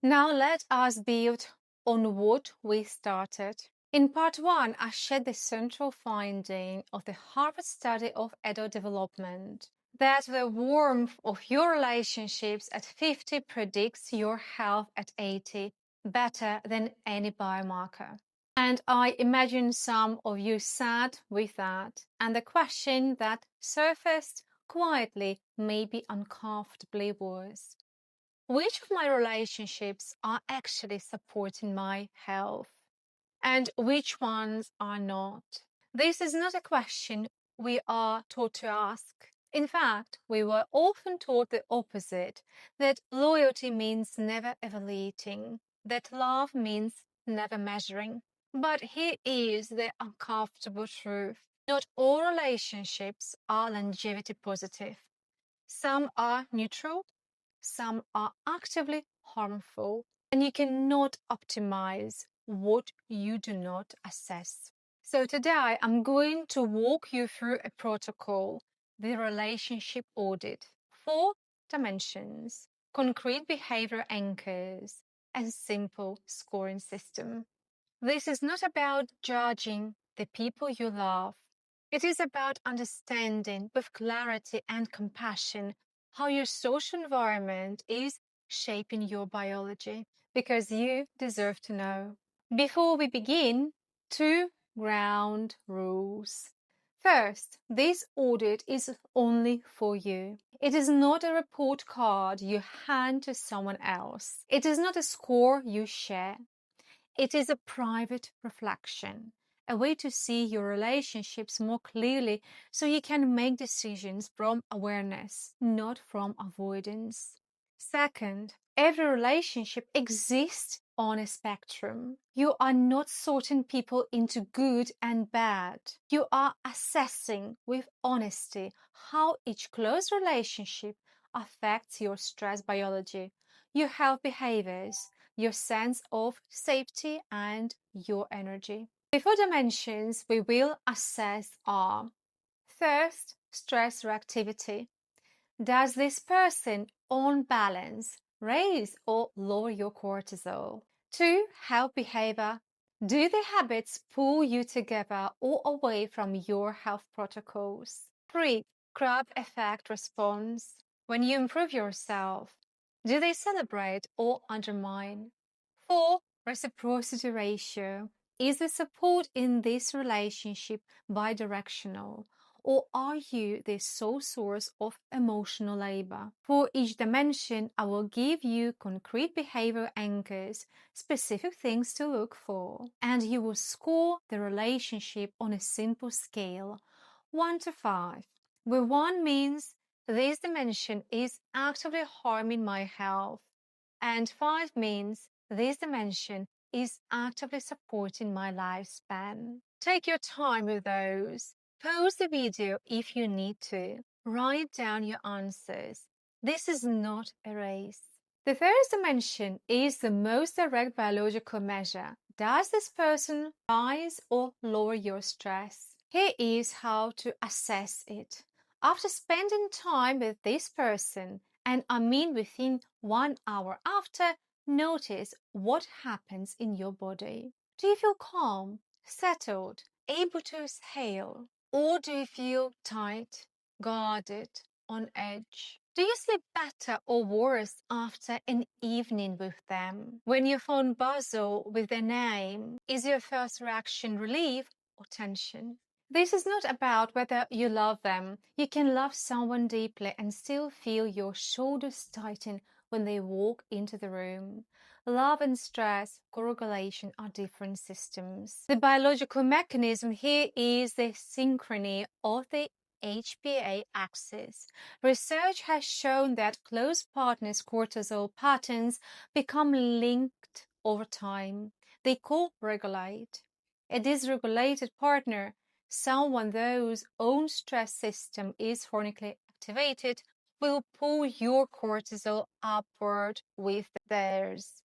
Now let us build on what we started. In part 1, I shared the central finding of the Harvard study of adult development, that the warmth of your relationships at 50 predicts your health at 80 better than any biomarker. And I imagine some of you sat with that, and the question that surfaced quietly, maybe uncomfortably, was, which of my relationships are actually supporting my health and which ones are not? This is not a question we are taught to ask. In fact, we were often taught the opposite, that loyalty means never evaluating, that love means never measuring. But here is the uncomfortable truth. Not all relationships are longevity positive. Some are neutral, some are actively harmful, and you cannot optimize what you do not assess. So today I'm going to walk you through a protocol, the Relationship Audit. 4 dimensions, concrete behavior anchors, and simple scoring system. This is not about judging the people you love. It is about understanding with clarity and compassion how your social environment is shaping your biology, because you deserve to know. Before we begin, 2 ground rules. First, this audit is only for you. It is not a report card you hand to someone else. It is not a score you share. It is a private reflection, a way to see your relationships more clearly so you can make decisions from awareness, not from avoidance. Second, every relationship exists on a spectrum. You are not sorting people into good and bad. You are assessing with honesty how each close relationship affects your stress biology, your health behaviors, your sense of safety, and your energy. The 4 dimensions we will assess are: first, stress reactivity. Does this person, on balance, raise or lower your cortisol? 2, health behavior. Do the habits pull you together or away from your health protocols? 3, crowd effect response. When you improve yourself, do they celebrate or undermine? 4, reciprocity ratio. Is the support in this relationship bidirectional, or are you the sole source of emotional labor? For each dimension, I will give you concrete behavior anchors, specific things to look for, and you will score the relationship on a simple scale, 1 to 5, where 1 means this dimension is actively harming my health, and 5 means this dimension is actively supporting my lifespan. Take your time with those. Pause the video if you need to. Write down your answers. This is not a race. The first dimension is the most direct biological measure. Does this person rise or lower your stress? Here is how to assess it. After spending time with this person, and I mean within 1 hour after, notice what happens in your body. Do you feel calm, settled, able to exhale? Or do you feel tight, guarded, on edge? Do you sleep better or worse after an evening with them? When your phone buzzes with their name, is your first reaction relief or tension? This is not about whether you love them. You can love someone deeply and still feel your shoulders tighten when they walk into the room. Love and stress co-regulation are different systems. The biological mechanism here is the synchrony of the HPA-axis. Research has shown that close partners' cortisol patterns become linked over time. They co-regulate. A dysregulated partner, someone whose own stress system is chronically activated, will pull your cortisol upward with theirs.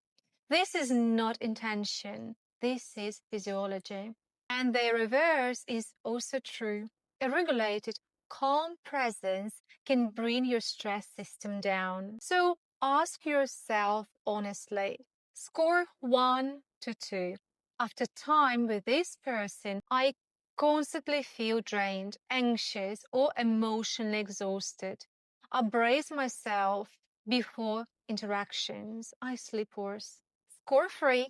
This is not intention, this is physiology. And the reverse is also true. A regulated, calm presence can bring your stress system down. So Ask yourself honestly. Score 1 to 2. After time with this person, I constantly feel drained, anxious, or emotionally exhausted. I brace myself before interactions. I sleep worse. Score 3,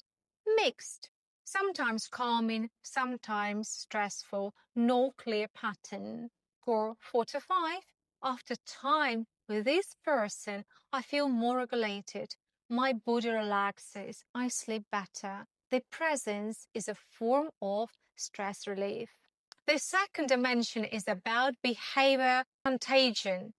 mixed. Sometimes calming, sometimes stressful, no clear pattern. Score 4 to 5. After time with this person, I feel more regulated. My body relaxes. I sleep better. The presence is a form of stress relief. The second dimension is about behavior contagion,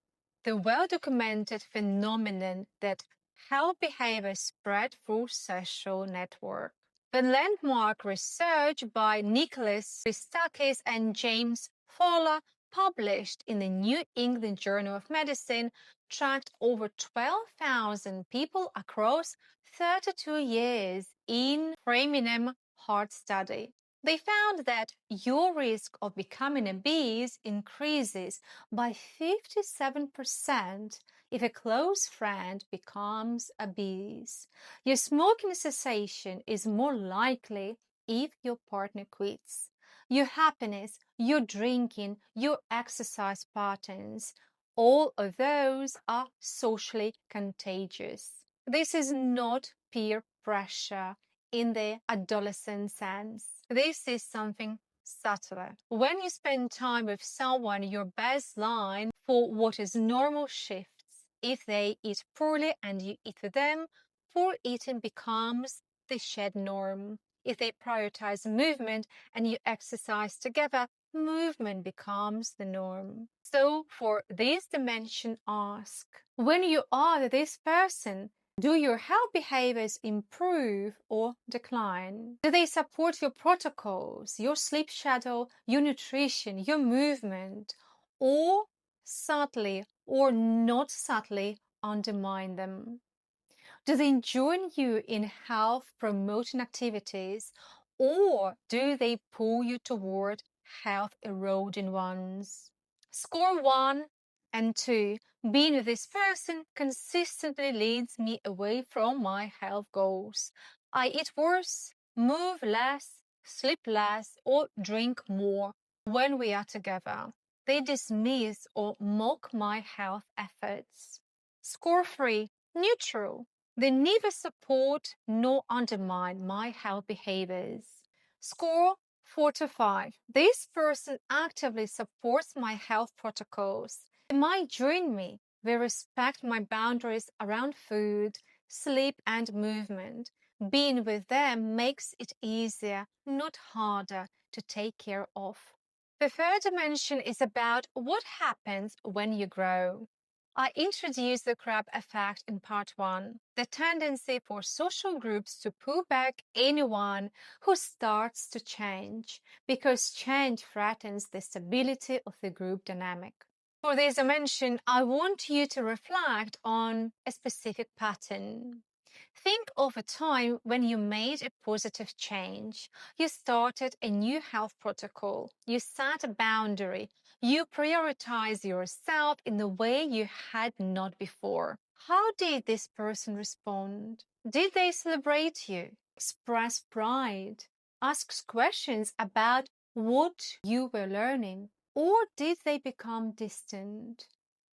the well-documented phenomenon that help behavior spread through social network. The landmark research by Nicholas Christakis and James Fowler, published in the New England Journal of Medicine, tracked over 12,000 people across 32 years in Framingham Heart Study. They found that your risk of becoming obese increases by 57% if a close friend becomes obese. Your smoking cessation is more likely if your partner quits. Your happiness, your drinking, your exercise patterns, all of those are socially contagious. This is not peer pressure in the adolescent sense. This is something subtler. When you spend time with someone, your baseline for what is normal shifts. If they eat poorly and you eat with them, poor eating becomes the shared norm. If they prioritize movement and you exercise together, movement becomes the norm. So for this dimension, ask, when you are with this person, do your health behaviors improve or decline? Do they support your protocols, your sleep schedule, your nutrition, your movement, or subtly or not subtly undermine them? Do they join you in health promoting activities, or do they pull you toward health eroding ones? Score 1 and 2. Being with this person consistently leads me away from my health goals. I eat worse, move less, sleep less, or drink more when we are together. They dismiss or mock my health efforts. Score 3. Neutral. They neither support nor undermine my health behaviors. Score 4 to 5. This person actively supports my health protocols. They might join me. They respect my boundaries around food, sleep, and movement. Being with them makes it easier, not harder, to take care of. The third dimension is about what happens when you grow. I introduced the crab effect in part 1, the tendency for social groups to pull back anyone who starts to change, because change threatens the stability of the group dynamic. For this dimension, I want you to reflect on a specific pattern. Think of a time when you made a positive change. You started a new health protocol. You set a boundary. You prioritize yourself in the way you had not before. How did this person respond? Did they celebrate you, express pride, ask questions about what you were learning, or did they become distant,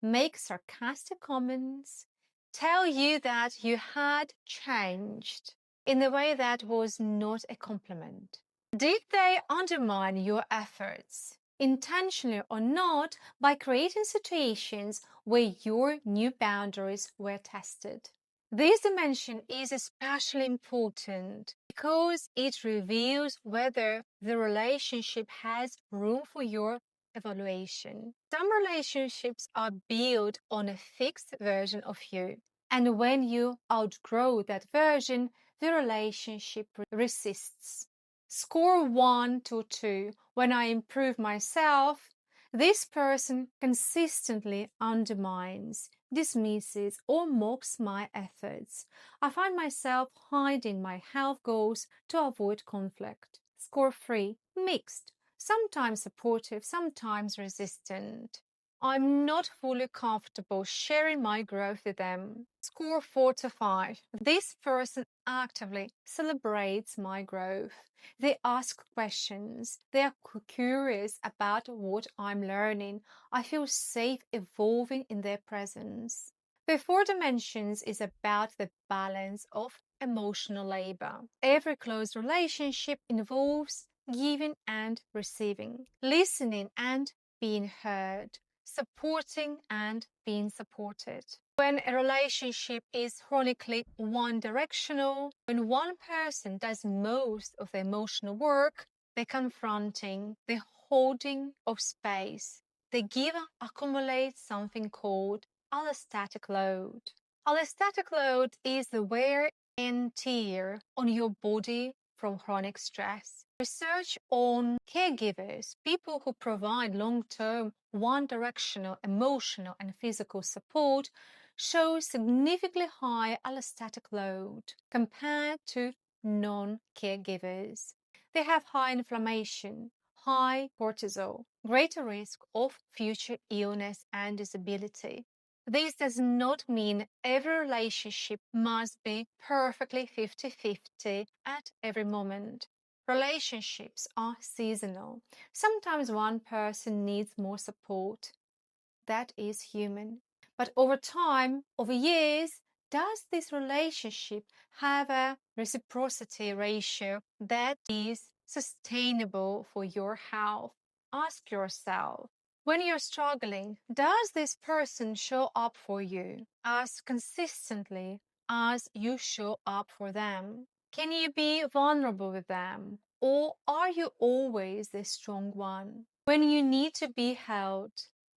make sarcastic comments, tell you that you had changed in a way that was not a compliment? Did they undermine your efforts, intentionally or not, by creating situations where your new boundaries were tested? This dimension is especially important because it reveals whether the relationship has room for your evaluation. Some relationships are built on a fixed version of you, and when you outgrow that version, the relationship resists. Score 1 to 2. When I improve myself, this person consistently undermines, dismisses, or mocks my efforts. I find myself hiding my health goals to avoid conflict. Score 3. Mixed. Sometimes supportive, sometimes resistant. I'm not fully comfortable sharing my growth with them. Score 4 to 5. This person actively celebrates my growth. They ask questions. They are curious about what I'm learning. I feel safe evolving in their presence. The 4 dimensions is about the balance of emotional labor. Every close relationship involves giving and receiving, listening and being heard, supporting and being supported. When a relationship is chronically one-directional, when one person does most of the emotional work, the confronting, the holding of space, the giver accumulates something called allostatic-load. Allostatic-load is the wear and tear on your body from chronic stress. Research on caregivers, people who provide long-term, one-directional emotional and physical support, shows significantly high allostatic load compared to non-caregivers. They have high inflammation, high cortisol, greater risk of future illness and disability. This does not mean every relationship must be perfectly 50-50 at every moment. Relationships are seasonal. Sometimes one person needs more support. That is human. But over time, over years, does this relationship have a reciprocity ratio that is sustainable for your health? Ask yourself. When you're struggling, does this person show up for you as consistently as you show up for them? Can you be vulnerable with them? Or are you always the strong one? When you need to be held,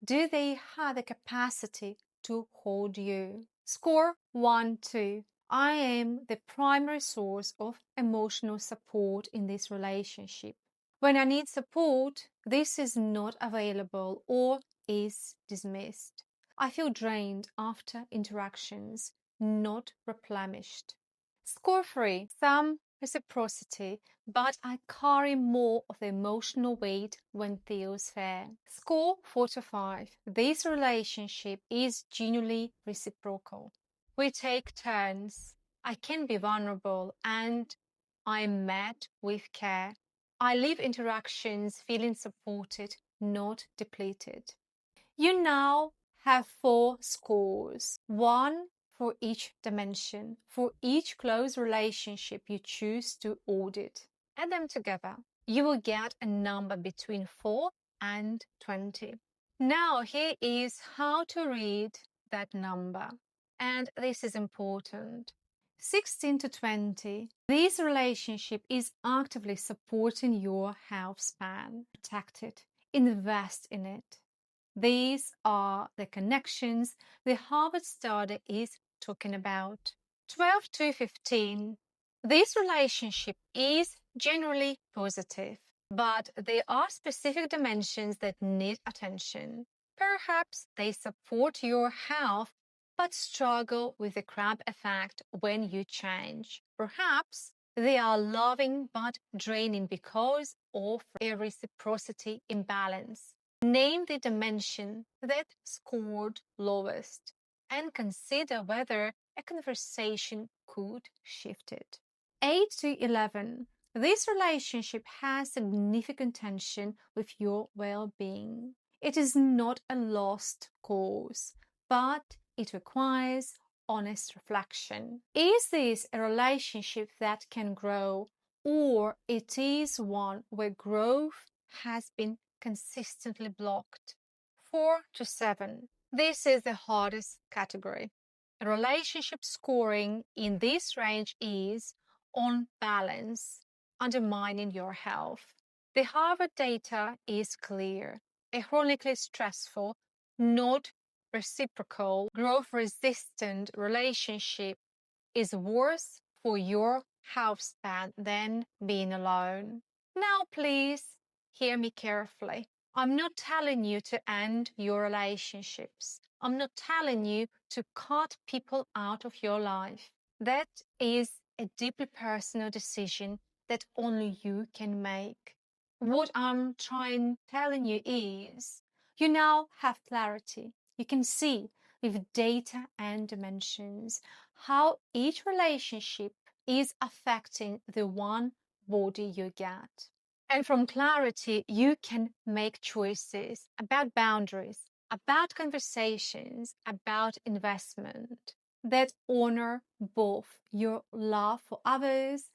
do they have the capacity to hold you? Score 1-2. I am the primary source of emotional support in this relationship. When I need support, this is not available or is dismissed. I feel drained after interactions, not replenished. Score 3. Some reciprocity, but I carry more of the emotional weight when feels fair. Score 4 to 5. This relationship is genuinely reciprocal. We take turns. I can be vulnerable and I'm met with care. I leave interactions feeling supported, not depleted. You now have 4 scores, one for each dimension, for each close relationship you choose to audit. Add them together. You will get a number between 4 and 20. Now here is how to read that number. And this is important. 16 to 20. This relationship is actively supporting your health span. Protect it. Invest in it. These are the connections the Harvard study is talking about. 12 to 15. This relationship is generally positive, but there are specific dimensions that need attention. Perhaps they support your health but struggle with the cramp effect when you change. Perhaps they are loving but draining because of a reciprocity imbalance. Name the dimension that scored lowest and consider whether a conversation could shift it. 8 to 11. This relationship has significant tension with your well-being. It is not a lost cause, but it requires honest reflection. Is this a relationship that can grow, or it is one where growth has been consistently blocked? 4 to 7. This is the hardest category. Relationship scoring in this range is on balance, undermining your health. The Harvard data is clear. A chronically stressful, not reciprocal, growth-resistant relationship is worse for your health span than being alone. Now, please hear me carefully. I'm not telling you to end your relationships. I'm not telling you to cut people out of your life. That is a deeply personal decision that only you can make. What I'm telling you is You now have clarity. You can see with data and dimensions how each relationship is affecting the one body you get. And from clarity, you can make choices about boundaries, about conversations, about investment that honor both your love for others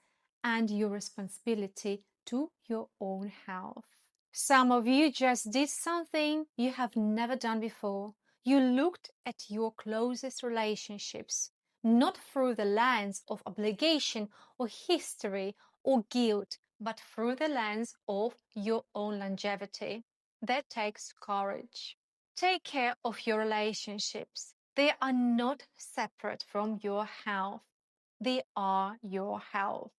and your responsibility to your own health. Some of you just did something you have never done before. You looked at your closest relationships, not through the lens of obligation or history or guilt, but through the lens of your own longevity. That takes courage. Take care of your relationships. They are not separate from your health. They are your health.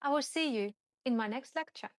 I will see you in my next lecture.